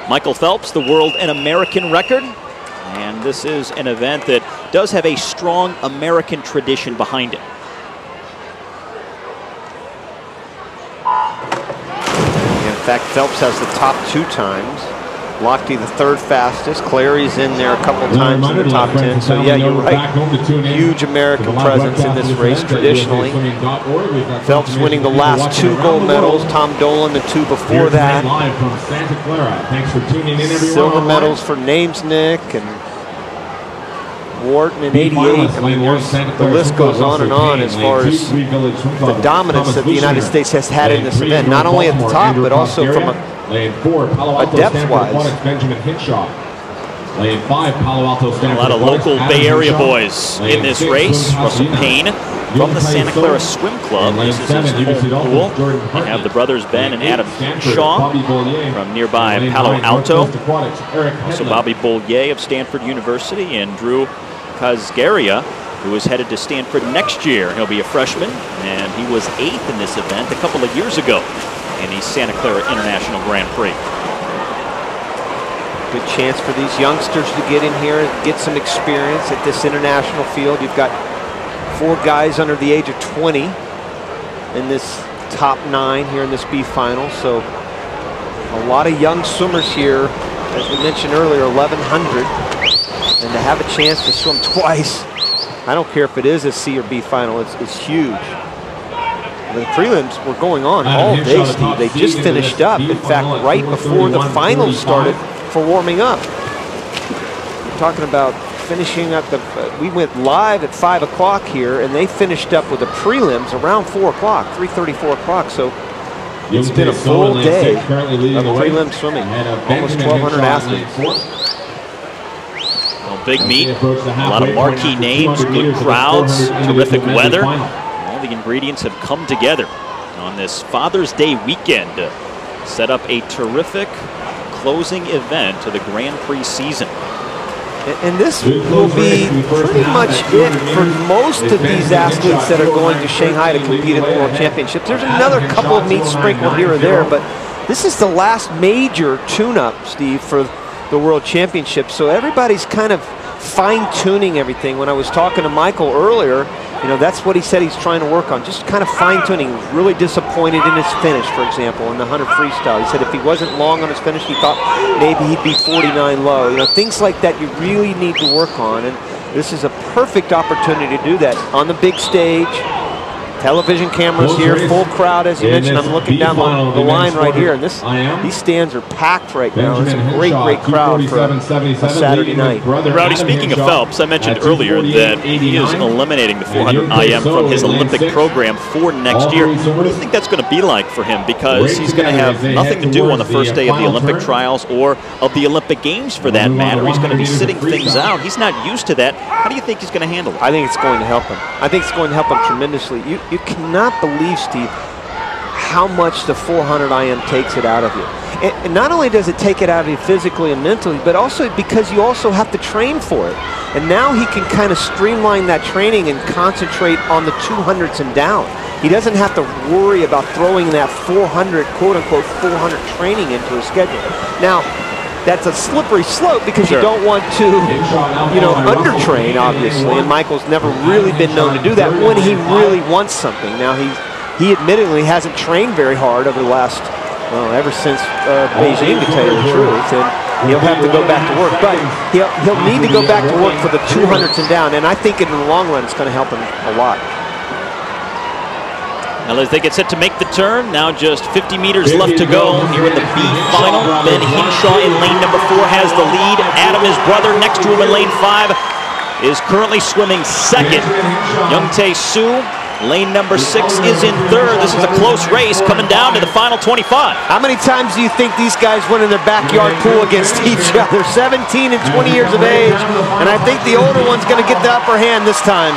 Michael Phelps, the world and American record. And this is an event that does have a strong American tradition behind it. In fact, Phelps has the top 2 times. Lochte the 3rd fastest. Clary's in there a couple times in the top 10. So yeah, you're right. Huge American presence in this race traditionally. Phelps winning the last 2 gold medals. Tom Dolan the 2 before that. Silver medals for Namesnick and Wharton in '88. I mean, the list goes on and on as far as the dominance that the United States has had in this event, not only at the top, but also from a depth-wise. Lane 5, Palo Alto, a lot of local Bay Area boys in this race. Russell Payne from the Santa Clara Swim Club. This is his home pool. We have the brothers Ben and Adam Shaw from nearby Palo Alto. Also Bobby Bollier of Stanford University and Drew Kazgaria, who is headed to Stanford next year. He'll be a freshman, and he was 8th in this event a couple of years ago in the Santa Clara International Grand Prix. Good chance for these youngsters to get in here and get some experience at this international field. You've got 4 guys under the age of 20 in this top 9 here in this B final. So a lot of young swimmers here, as we mentioned earlier, 1100. And to have a chance to swim twice, I don't care if it is a C or B final, it's huge. The prelims were going on all day, Steve. They just finished up. In fact, right before the finals started for warming up. We're talking about finishing up we went live at 5 o'clock here, and they finished up with the prelims around 4 o'clock, 3:30, 4 o'clock. So it's been a full day of prelim swimming. Almost 1,200 athletes. Big meet, a lot of marquee names, good crowds, terrific weather. All the ingredients have come together on this Father's Day weekend to set up a terrific closing event to the Grand Prix season. And this will be pretty much it for most of these athletes that are going to Shanghai to compete at the World Championships. There's another couple of meets sprinkled here or there, but this is the last major tune-up, Steve, for the World Championships. So everybody's kind of fine-tuning everything. When I was talking to Michael earlier, you know, that's what he said he's trying to work on, just kind of fine-tuning. Really disappointed in his finish, for example, in the 100 freestyle. He said if he wasn't long on his finish, he thought maybe he'd be 49 low. You know, things like that you really need to work on, and this is a perfect opportunity to do that on the big stage. Television cameras here, full crowd, as you mentioned. I'm looking down the line right here, and these stands are packed right now. It's a great crowd for a Saturday night. Rowdy, speaking of Phelps, I mentioned earlier that he is eliminating the 400 IM from his Olympic program for next year. What do you think that's going to be like for him? Because he's going to have nothing to do on the first day of the Olympic trials or of the Olympic Games for that matter. He's going to be sitting things out. He's not used to that. How do you think he's going to handle it? I think it's going to help him. I think it's going to help him tremendously. You cannot believe, Steve, how much the 400 IM takes it out of you. And not only does it take it out of you physically and mentally, but also because you also have to train for it. And now he can kind of streamline that training and concentrate on the 200s and down. He doesn't have to worry about throwing that 400, quote-unquote, 400 training into his schedule. Now, that's a slippery slope because you don't want to, you know, undertrain, obviously. And Michael's never really been known to do that when he really wants something. Now, he admittedly hasn't trained very hard over the last, well, ever since Beijing, to tell you the truth. And he'll have to go back to work. But he'll need to go back to work for the 200s and down. And I think in the long run, it's going to help him a lot. Now as they get set to make the turn, now just 50 meters left to go here in the B final. Ben Hinshaw in lane number 4 has the lead. Adam, his brother, next to him in lane 5, is currently swimming second. Youngtae Soo, lane number 6, is in third. This is a close race coming down to the final 25. How many times do you think these guys went in their backyard pool against each other? 17 and 20 years of age, and I think the older one's going to get the upper hand this time.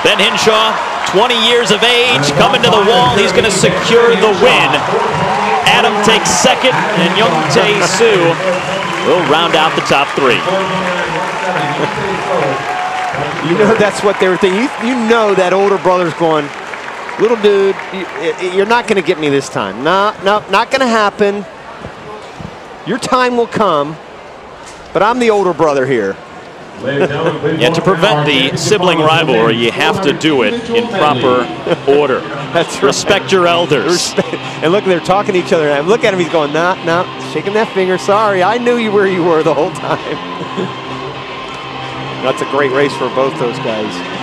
Ben Hinshaw, 20 years of age, coming to the wall. He's going to secure the win. Adam takes second, and Youngtae Soo will round out the top 3. You know that's what they were thinking. You know that older brother's going, little dude, you're not going to get me this time. No, not going to happen. Your time will come, but I'm the older brother here. And to prevent the sibling rivalry, you have to do it in proper order. That's right. Respect your elders. And look, they're talking to each other. And look at him, he's going, nah, shaking that finger. Sorry, I knew where you were the whole time. That's a great race for both those guys.